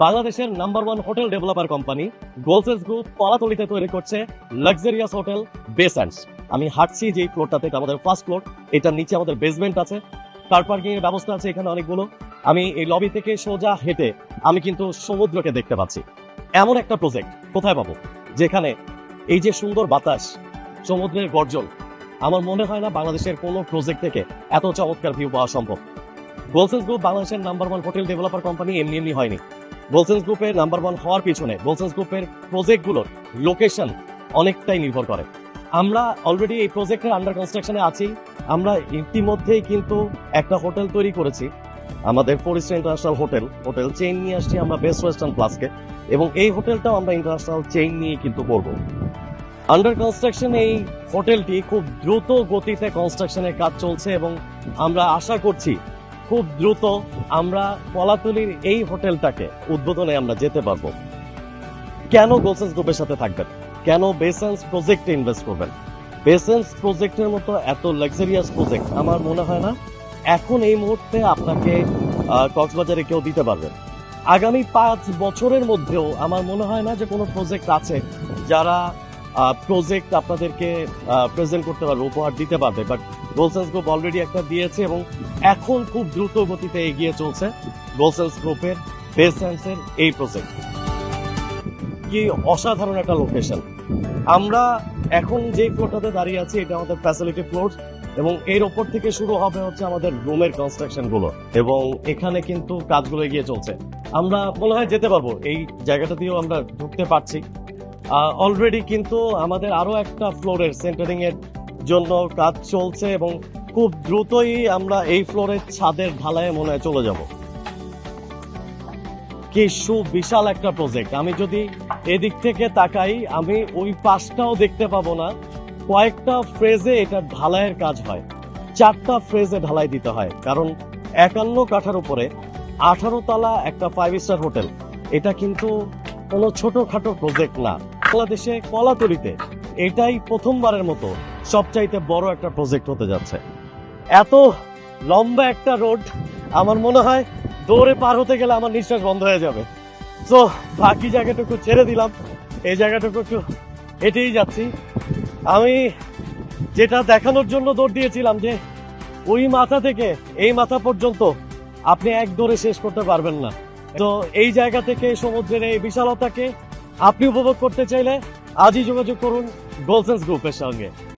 বাংলাদেশের number one hotel developer company গোলসেন্স group কলাতলিতে তৈরি করছে লাক্সারিয়াস হোটেল বেসেন্টস। আমি হাঁটছি যে ফ্লোরটাতে, এটা আমাদের ফার্স্ট ফ্লোর। এটার নিচে আমাদের বেসমেন্ট আছে, কার পার্কিং এর ব্যবস্থা আছে এখানে অনেকগুলো। আমি এই লবি থেকে সোজা হেঁটে আমি কিন্তু সমুদ্রকে দেখতে পাচ্ছি। এমন একটা প্রজেক্ট কোথায় পাবো যেখানে এই যে সুন্দর বাতাস, সমুদ্রের গর্জন, আমার মনে হয় না বাংলাদেশের কোনো প্রজেক্ট থেকে এত চমৎকার ভিউ পাওয়া সম্ভব। গোলসেন্স গ্রুপ বাংলাদেশের number one hotel developer company এমনি এমনি হয়নি। গোলসেন্স গ্রুপের নাম্বার ওয়ান হওয়ার পিছনে গোলসেন্স গ্রুপের প্রজেক্টগুলোর লোকেশন অনেকটাই নির্ভর করে। আমরা অলরেডি এই প্রজেক্টের আন্ডার কনস্ট্রাকশনে আছি। আমরা ইতিমধ্যেই কিন্তু একটা হোটেল তৈরি করেছি, আমাদের ফোরিস্ট ইন্টারন্যাশনাল হোটেল চেইন নিয়ে আসছি আমরা বেস্ট ওয়েস্টার্ন প্লাসকে, এবং এই হোটেলটাও আমরা ইন্টারন্যাশনাল চেইন নিয়ে কিন্তু করবো। আন্ডার কনস্ট্রাকশন এই হোটেলটি খুব দ্রুত গতিতে কনস্ট্রাকশনের কাজ চলছে এবং আমরা আশা করছি খুব দ্রুত আমরা কলাতলির এই হোটেলটাকে উদ্বোধনে আমরা যেতে পারবো। কেন গোলসেন্স গ্রুপের সাথে থাকবেন, কেন বেসেন্স প্রজেক্টে ইনভেস্ট করবেন? বেসেন্স প্রজেক্টের মতো এত লাক্সারিয়াস প্রজেক্ট আমার মনে হয় না এখন এই মুহূর্তে আপনাকে কক্সবাজারে কেউ দিতে পারবেন। আগামী 5 বছরের মধ্যেও আমার মনে হয় না যে কোনো প্রজেক্ট আছে যারা প্রজেক্ট আপনাদেরকে প্রেজেন্ট করতে পারবে, উপহার দিতে পারবে। বাট গোলসেন্স গ্রুপ অলরেডি একটা দিয়েছে এবং এখন খুব দ্রুত গতিতে এগিয়ে চলছে গোলসেন্স গ্রুপের বেসেন্সের এই প্রজেক্ট। কি অসাধারণ একটা লোকেশন! আমরা এখন যে ফ্লোরটাতে দাঁড়িয়ে আছি এটা আমাদের ফ্যাসিলিটি ফ্লোর, এবং এর ওপর থেকে শুরু হবে হচ্ছে আমাদের রুমের কনস্ট্রাকশন গুলো, এবং এখানে কিন্তু কাজগুলো এগিয়ে চলছে। আমরা মনে হয় যেতে পারবো, এই জায়গাটা দিয়েও আমরা ঢুকতে পারছি। অলরেডি কিন্তু আমাদের আরো একটা ফ্লোরের সেন্টারিং এর জন্য কাজ চলছে এবং খুব দ্রুতই আমরা এই ফ্লোরের ছাদের ঢালাইয়ে মনে হয় চলে যাব। কি সুবিশাল একটা প্রজেক্ট! আমি যদি এদিক থেকে তাকাই আমি ওই পাশটাও দেখতে পাবো না। কয়েকটা ফ্রেজে এটা ঢালাইয়ের কাজ হয়, 4টা ফ্রেজে ঢালাই দিতে হয়, কারণ 51 কাঠার উপরে 18 তলা একটা 5 স্টার হোটেল, এটা কিন্তু কোনো ছোটখাটো প্রজেক্ট না। বাংলাদেশে কলাতলিতে এটাই প্রথমবারের মতো সবচাইতে বড় একটা প্রজেক্ট হতে যাচ্ছে। এত লম্বা একটা রোড, আমার মনে হয় দৌড়ে পার হতে গেলে আমার নিঃশ্বাস বন্ধ হয়ে যাবে। তো বাকি জায়গাটুকু ছেড়ে দিলাম, এই জায়গাটুকু একটু হেঁটেই যাচ্ছি। আমি যেটা দেখানোর জন্য দৌড় দিয়েছিলাম যে ওই মাথা থেকে এই মাথা পর্যন্ত আপনি এক দৌড়ে শেষ করতে পারবেন না। তো এই জায়গা থেকে সমুদ্রের এই বিশালতাকে আপনি উপভোগ করতে চাইলে আজই যোগাযোগ করুন গোলসেন্স গ্রুপের সঙ্গে।